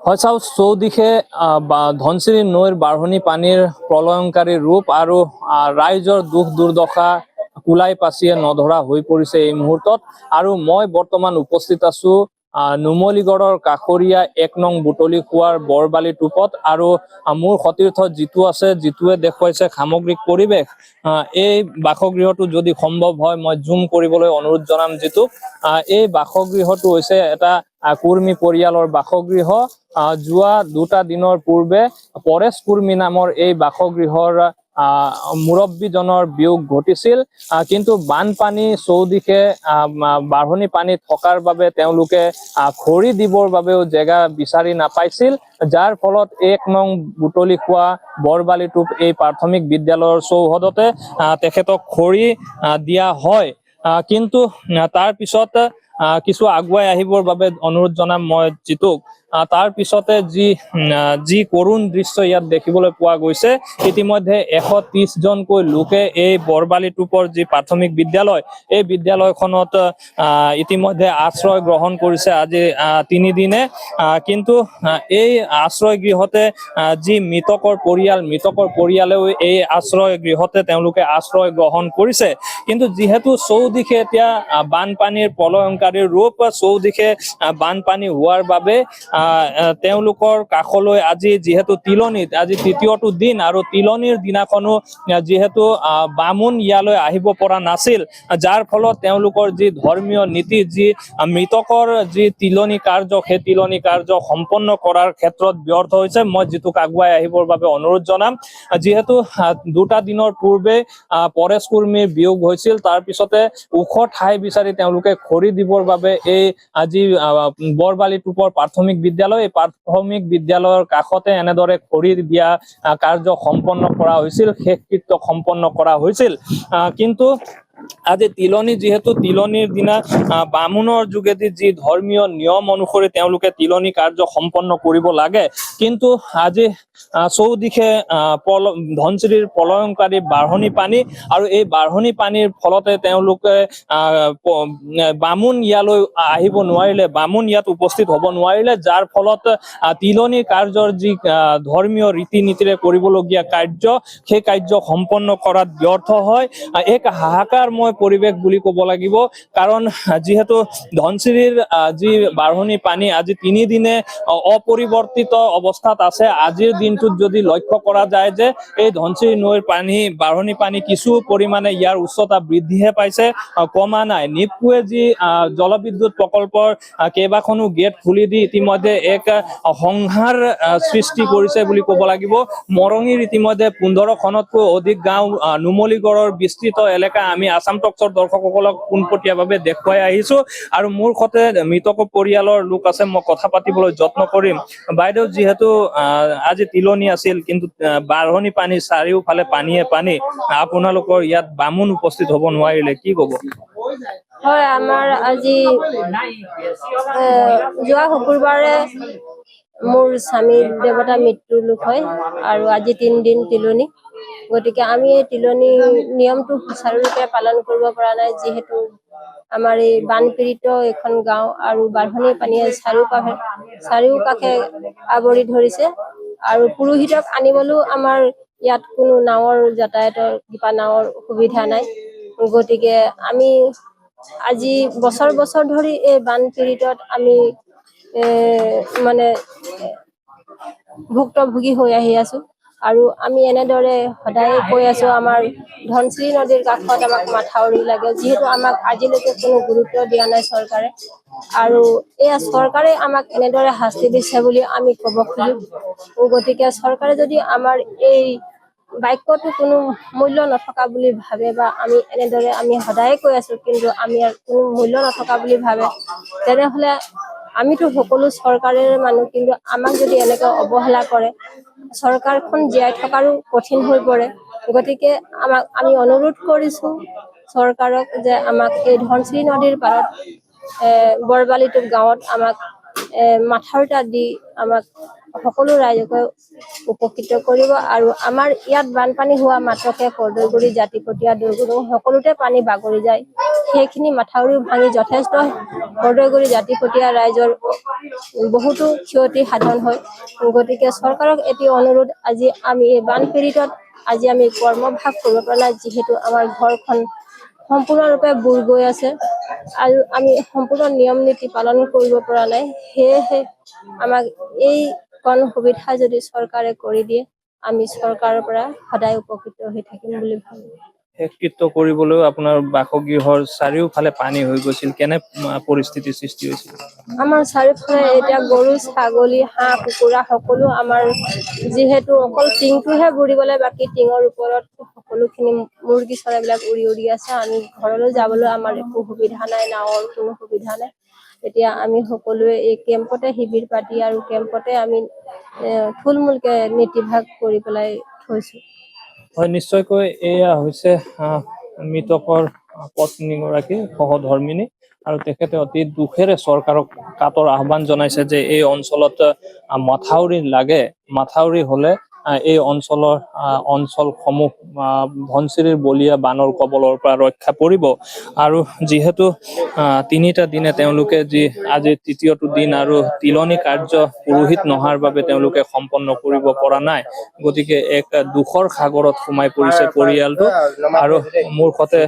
হয় চাও চৌদিশে ধনশিৰি নৈৰ বাঢ়নি পানীৰ প্ৰলয়ংকাৰী ৰূপ আৰু ৰাইজৰ দুখ দুৰ্দশা কুলাই পাচিয়ে নধৰা হৈ পৰিছে এই মুহূৰ্তত। আৰু মই বৰ্তমান উপস্থিত আছো নুমলীগড়ৰ কাষৰীয়া ১ নং বুটলি খোৱাৰ বৰবালি টোপত। আৰু মোৰ সতীৰ্থ যিটো আছে, যিটোৱে দেখুৱাইছে সামগ্ৰিক পৰিৱেশ। এই বাসগৃহটো যদি সম্ভৱ হয় মই জুম কৰিবলৈ অনুৰোধ জনাম। যিটো এই বাসগৃহটো হৈছে এটা কুৰ্মী পৰিয়ালৰ বাসগৃহ। যোৱা ২টা দিনৰ পূৰ্বে পৰেশ কুৰ্মী নামৰ এই বাসগৃহৰ মুৰব্বীজনৰ বিয়োগ ঘটিছিল। কিন্তু বানপানী চৌদিশে বাঢ়নি পানী থকাৰ বাবে তেওঁলোকে খৰি দিবৰ বাবেও জেগা বিচাৰি নাপাইছিল, যাৰ ফলত ১ নং বুটলি খোৱা বৰবালি টোপ এই প্ৰাথমিক বিদ্যালয়ৰ চৌহদতে তেখেতক খৰি দিয়া হয়। কিন্তু তাৰ পিছত কিছু আগুৱাই আহিবৰ বাবে অনুৰোধ জনাম মই জিতুক। তাৰ পিছতে যি কৰুণ দৃশ্য ইয়াত দেখিবলৈ পোৱা গৈছে। ইতিমধ্যে ১৩০ জনকৈ লোকে এই বৰবালি টোপৰ যি প্ৰাথমিক বিদ্যালয়, এই বিদ্যালয়খনত ইতিমধ্যে আশ্ৰয় গ্ৰহণ কৰিছে আজি ৩ দিনে। কিন্তু এই আশ্ৰয় গৃহতে যি মৃতকৰ পৰিয়ালেও এই আশ্ৰয় গৃহতে তেওঁলোকে আশ্ৰয় গ্ৰহণ কৰিছে। কিন্তু যিহেতু চৌদিশে এতিয়া বানপানীৰ প্ৰলয়ংকাৰী ৰূপ, চৌদিশে বানপানী হোৱাৰ বাবে তেওঁলোকৰ কাষলৈ আজি যিহেতু তিলনীত আজি ৩য়টো দিন, আৰু তিলনীৰ দিনাখনো যিহেতু বামুণ ইয়ালৈ আহিব পৰা নাছিল, যাৰ ফলত তেওঁলোকৰ যি ধৰ্মীয় নীতি, যি মৃতকৰ যি তিলনী কাৰ্য, সেই তিলনী কাৰ্য সম্পন্ন কৰাৰ ক্ষেত্ৰত ব্যৰ্থ হৈছে। মই যিটোক আগুৱাই আহিবৰ বাবে অনুৰোধ জনাম। যিহেতু 2টা দিনৰ পূৰ্বে পৰেশ কুৰ্মীৰ বিয়োগ হৈছিল, তাৰ পিছতে ওখ ঠাই বিচাৰি তেওঁলোকে খৰি দিবৰ বাবে এই আজি বৰবালি টোপৰ প্ৰাথমিক বিদ্যালয়, এই প্ৰাথমিক বিদ্যালয়ৰ কাষতে এনেদৰে খৰি দিয়া কাৰ্য সম্পন্ন কৰা হৈছিল, শেষকৃত্য সম্পন্ন কৰা হৈছিল। কিন্তু আজি তিলনী, যিহেতু তিলনীৰ দিনা বামুণৰ যোগেদি যি ধৰ্মীয় নিয়ম অনুসৰি তেওঁলোকে তিলনী কাৰ্য সম্পন্ন কৰিব লাগে, কিন্তু আজি চৌদিশে ধনশিৰিৰ প্ৰলয়ংকাৰী বাঢ়নি পানী, আৰু এই বাঢ়নি পানীৰ ফলতে তেওঁলোকে বামুণ ইয়ালৈ আহিব নোৱাৰিলে, বামুণ ইয়াত উপস্থিত হ'ব নোৱাৰিলে, যাৰ ফলত তিলনী কাৰ্যৰ যি ধৰ্মীয় ৰীতি নীতিৰে কৰিবলগীয়া কাৰ্য, সেই কাৰ্য সম্পন্ন কৰাত ব্যৰ্থ হয়। এক হাহাকাৰময় পৰিৱেশ বুলি ক'ব লাগিব। কাৰণ যিহেতু ধনশিৰিৰ যি বাঢ়নি পানী আজি 3 দিনে অপৰিৱৰ্তিত অৱস্থাত আছে। আজিৰ দিনটোত যদি লক্ষ্য কৰা যায় যে এই ধনশিৰি নৈৰ বাঢ়নি পানী কিছু পৰিমাণে ইয়াৰ উচ্চতা বৃদ্ধিহে পাইছে, কমা নাই। নিপকুৱে যি জলবিদ্যুৎ প্ৰকল্পৰ কেইবাখনো গেট খুলি দি ইতিমধ্যে এক সংহাৰ সৃষ্টি কৰিছে বুলি ক'ব লাগিব। মৰঙীৰ ইতিমধ্যে 15খনতকৈ অধিক গাঁও, নুমলীগড়ৰ বিস্তৃত এলেকা আমি আসাম টক্সৰ দৰ্শকসকলক পোনপটীয়াভাৱে দেখুৱাই আহিছো। আৰু মোৰ সৈতে মৃতক পৰিয়ালৰ লোক আছে, মই কথা পাতিবলৈ যত্ন কৰিম। বাইদেউ, যিহেতু আজি তিলনী আছিল, কিন্তু বাঢ়নি পানী, চাৰিওফালে পানীয়ে পানী, আপোনালোকৰ ইয়াত বামুণ উপস্থিত হ'ব নোৱাৰিলে, কি ক'ব? হয়, আমাৰ আজি যোৱা শুকুৰবাৰে মোৰ স্বামীৰ দেৱতা মৃত্যুৰ লোক হয়, আৰু আজি 3 দিন তিলনী। গতিকে আমি এই তিলনী নিয়মটো সুচাৰুৰূপে পালন কৰিব পৰা নাই, যিহেতু আমাৰ এই বানপীড়িত এখন গাঁও আৰু বাঢ়নি পানীয়ে চাৰিওকাষে আৱৰি ধৰিছে। আৰু পুৰোহিতক আনিবলৈও আমাৰ ইয়াত কোনো নাৱৰ যাতায়াতৰ বা নাৱৰ সুবিধা নাই। গতিকে আমি আজি বছৰ বছৰ ধৰি এই বানপীড়িতত আমি মানে ভুক্তভোগী হৈ আহি আছো। আৰু আমি এনেদৰে সদায় কৈ আছো, আমাৰ ধনশিৰি নদীৰ কাষত আমাক মাথাউৰি লাগে, যিহেতু আমাক আজিলৈকে কোনো গুৰুত্ব দিয়া নাই চৰকাৰে। আৰু এয়া চৰকাৰে আমাক এনেদৰে শাস্তি দিছে বুলি আমি ক'ব খুজিম। গতিকে চৰকাৰে যদি আমাৰ এই বাক্যটো কোনো মূল্য নথকা বুলি ভাবে, বা আমি এনেদৰে আমি সদায় কৈ আছো কিন্তু আমি কোনো মূল্য নথকা বুলি ভাবে, তেনেহলে আমিতো সকলো চৰকাৰৰ মানুহ, কিন্তু আমাক যদি এনেকৈ অৱহেলা কৰে, চৰকাৰখন জীয়াই থকাৰো কঠিন হৈ পৰে। গতিকে আমি অনুৰোধ কৰিছো চৰকাৰক যে আমাক এই ধনশিৰি নদীৰ পাৰত বৰবালি টোপ গাঁৱত আমাক মাথাউৰিটা দি আমাক সকলো ৰাইজকে উপকৃত কৰিব। আৰু আমাৰ ইয়াত বানপানী হোৱা মাত্ৰকে কৰ্দৈগুৰি, জাতিকটীয়া, দৈগুৰুং সকলোতে পানী বাগৰি যায়। সেইখিনি মাথাউৰিও ভাঙি যথেষ্ট কৰ্দৈগুৰি, জাতিকটীয়া ৰাইজৰ বহুতো ক্ষতি সাধন হয়। গতিকে চৰকাৰক এটি অনুৰোধ, আজি আমি এই বানপীড়িতত আজি আমি কৰ্মভাগ কৰিব পৰা নাই, যিহেতু আমাৰ ঘৰখন সম্পূৰ্ণৰূপে বুৰ গৈ আছে আৰু আমি সম্পূৰ্ণ নিয়ম নীতি পালন কৰিব পৰা নাই। সেয়েহে আমাক এই কণ সুবিধা যদি চৰকাৰে কৰি দিয়ে, আমি চৰকাৰৰ পৰা সদায় উপকৃত হৈ থাকিম বুলি ভাবো। শেষকৃত্য কৰিবলৈও আপোনাৰ বাসগৃহৰ চাৰিওফালে পানী হৈ গৈছিল, কেনে পৰিস্থিতিৰ সৃষ্টি হৈছিল? আমাৰ চাৰিওফালে এতিয়া গৰু, ছাগলী, হাঁহ, কুকুৰা সকলো আমাৰ, যিহেতু অকল টিংটোহে বুৰিবলৈ বাকী, টিঙৰ ওপৰত সকলোখিনি মুৰ্গী চৰাইবিলাক উৰি উৰি আছে। আমি ঘৰলৈ যাবলৈ আমাৰ একো সুবিধা নাই, নাৱৰ কোনো সুবিধা নাই। এতিয়া আমি সকলোৱে এই কেম্পতে শিবিৰ পাতি আৰু কেম্পতে আমি থুলমূলকে নীতিভাগ কৰি পেলাই থৈছো। হয়, নিশ্চয়কৈ এয়া হৈছে মৃতকৰ পত্নীগৰাকী সহধৰ্মিনী, আৰু তেখেতে অতি দুখেৰে চৰকাৰক কাতৰ আহ্বান জনাইছে যে এই অঞ্চলত মাথাউৰি লাগে, মাথাউৰি হলে এই অঞ্চলসমূহ ধনচিৰিৰ বলীয়া বানৰ কবলৰ পৰা ৰক্ষা পৰিব। আৰু যিহেতু তিনিটা দিনে তেওঁলোকে আজি তৃতীয়টো দিন আৰু তিলনি কাৰ্য পুৰোহিত নহাৰ বাবে তেওঁলোকে সম্পন্ন কৰিব পৰা নাই, গতিকে এক দুখৰ সাগৰত সোমাই পৰিছে পৰিয়ালটো। আৰু মূৰ্খতে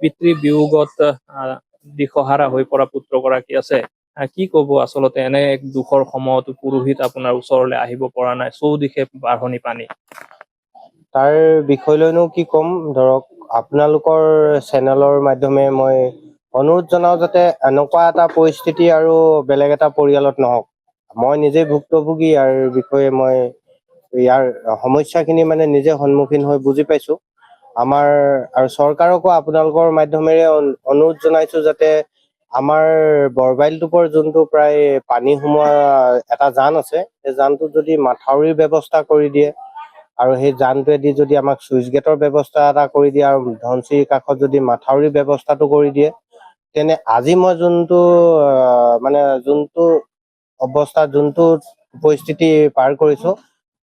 পিতৃ বিয়োগত দিশহাৰা হৈ পৰা পুত্ৰগৰাকী আছে। কি কব আচলতে এনে এক দুখৰ সময়তো পুৰোহিত আপোনাৰ ওচৰলৈ আহিব পৰা নাই, চৌদিশে বাঢ়নি পানী? তাৰ বিষয়লৈনো কি ক'ম, ধৰক আপোনালোকৰ চেনেলৰ মাধ্যমে মই অনুৰোধ জনাও যাতে এনেকুৱা এটা পৰিস্থিতি আৰু বেলেগ এটা পৰিয়ালত নহওক। মই নিজে ভুক্তভোগী, ইয়াৰ বিষয়ে মই ইয়াৰ সমস্যাখিনি মানে নিজে সন্মুখীন হৈ বুজি পাইছো। আমাৰ আৰু চৰকাৰকো আপোনালোকৰ মাধ্যমেৰে অনুৰোধ জনাইছো যাতে আমাৰ বৰবাইলটোপৰ যোনটো প্ৰায় পানী সোমোৱা এটা জান আছে, সেই জানটোত যদি মাথাউৰিৰ ব্যৱস্থা কৰি দিয়ে আৰু সেই জানটোৱেদি যদি আমাক চুইচ গেটৰ ব্যৱস্থা এটা কৰি দিয়ে আৰু ধনচিৰিৰ কাষত যদি মাথাউৰিৰ ব্যৱস্থাটো কৰি দিয়ে, তেনে আজি মই যোনটো যোনটো অৱস্থা, যোনটো পৰিস্থিতি পাৰ কৰিছো,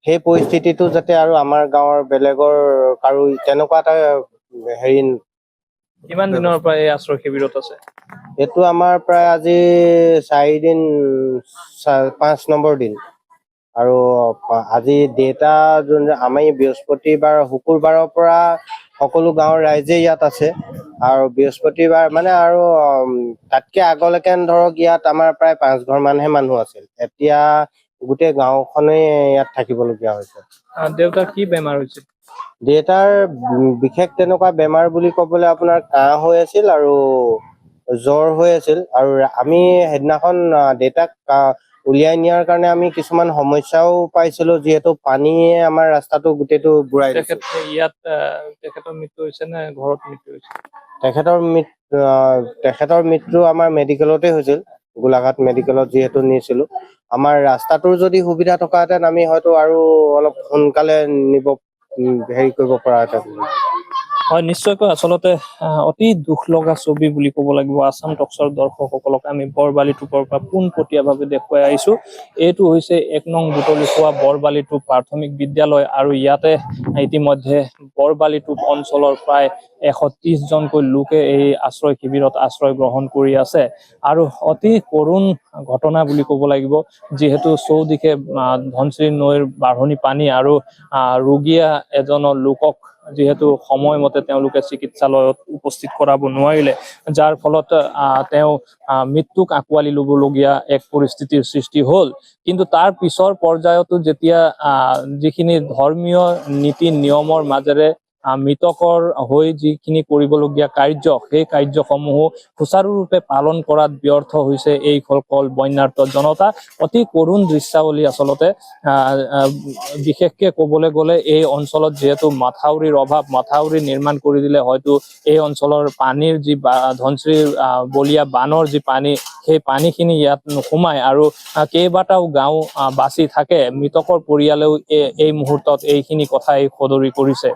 সেই পৰিস্থিতিটো যাতে আৰু আমাৰ গাঁৱৰ বেলেগৰ কাৰো তেনেকুৱা এটা হেৰি। কিমান দিনৰ পৰা এই আশ্ৰয় শিবিৰত আছে? এইটো আমাৰ প্ৰায় আজি 4 দিন, 5 নম্বৰ দিন। আৰু আজি ডেটা আমি বৃহস্পতিবাৰ, শুকুৰবাৰৰ পৰা সকলো গাঁৱৰ ৰাইজে ইয়াত আছে। আৰু বৃহস্পতিবাৰ আৰু তাতকে আগলৈকে ধৰক ইয়াত আমাৰ প্ৰায় 5 ঘৰ মানহে মানুহ আছিল। এতিয়া গোটেই গাঁওখনেই ইয়াত থাকিবলগীয়া হৈছে। দেউতাৰ কি বেমাৰ হৈছিল? দেউতাৰ বিশেষ তেনেকুৱা বেমাৰ বুলি ক'বলৈ আপোনাৰ কাহ হৈ আছিল আৰু জ্বৰ হৈ আছিল। আৰু আমি সেইদিনাখন দেউতাক উলিয়াই নিয়াৰ কাৰণে আমি কিছুমান সমস্যাও পাইছিলো, যিহেতু পানীয়ে আমাৰ ৰাস্তাটো গোটেইটো বুৰাই দিছিল। তেখেতৰ মৃত্যু হৈছে নে ঘৰত মৃত্যু হৈছে? তেখেতৰ মৃত্যু আমাৰ মেডিকেলতে হৈছিল, গোলাঘাট মেডিকেলত যিহেতু নিছিলো। আমাৰ ৰাস্তাটোৰ যদি সুবিধা থকাহেঁতেন আমি হয়তো আৰু অলপ সোনকালে হেৰি কৰিব পৰা হেঁতেন। হয়, নিশ্চয়কৈ আচলতে অতি দুখ লগা ছবি বুলি ক'ব লাগিব। আছাম টক্সৰ দৰ্শকসকলক আমি বৰবালিটোপৰ পৰা পোনপটীয়াভাৱে দেখুৱাই আহিছো। এইটো হৈছে 1 নং বুটলিখোৱা বৰবালিটোপ প্ৰাথমিক বিদ্যালয়, আৰু ইয়াতে ইতিমধ্যে বৰবালিটোপ অঞ্চলৰ প্ৰায় 130 জনকৈ লোকে এই আশ্ৰয় শিবিৰত আশ্ৰয় গ্ৰহণ কৰি আছে। আৰু অতি কৰুণ ঘটনা বুলি ক'ব লাগিব, যিহেতু চৌদিশে ধনচিৰি নৈৰ বাঢ়নি পানী আৰু ৰোগীয়া এজনৰ লোকক যিহেতু সময়মতে তেওঁলোকে চিকিৎসালয়ত উপস্থিত কৰাব নোৱাৰিলে, যাৰ ফলত তেওঁ মৃত্যুক আঁকোৱালি লবলগীয়া এক পৰিস্থিতিৰ সৃষ্টি হল। কিন্তু তাৰ পিছৰ পৰ্যায়তো যেতিয়া যিখিনি ধৰ্মীয় নীতি নিয়মৰ মাজেৰে মৃতকৰ হৈ যিখিনি কৰিবলগীয়া কাৰ্য, সেই কাৰ্যসমূহো সুচাৰুৰূপে পালন কৰাত ব্যৰ্থ হৈছে এইসকল বন্যাৰ্ত জনতা। অতি কৰুণ দৃশ্যাৱলী আচলতে। বিশেষকে ক'বলৈ গ'লে এই অঞ্চলত যিহেতু মাথাউৰিৰ অভাৱ, মাথাউৰি নিৰ্মাণ কৰি দিলে হয়তো এই অঞ্চলৰ পানীৰ যি ধনচিৰিৰ বলীয়া বানৰ যি পানী, সেই পানীখিনি ইয়াত নোসোমায় আৰু কেইবাটাও গাঁও বাচি থাকে। মৃতকৰ পৰিয়ালেও এই মুহূৰ্তত এইখিনি কথাই সদৰি কৰিছে।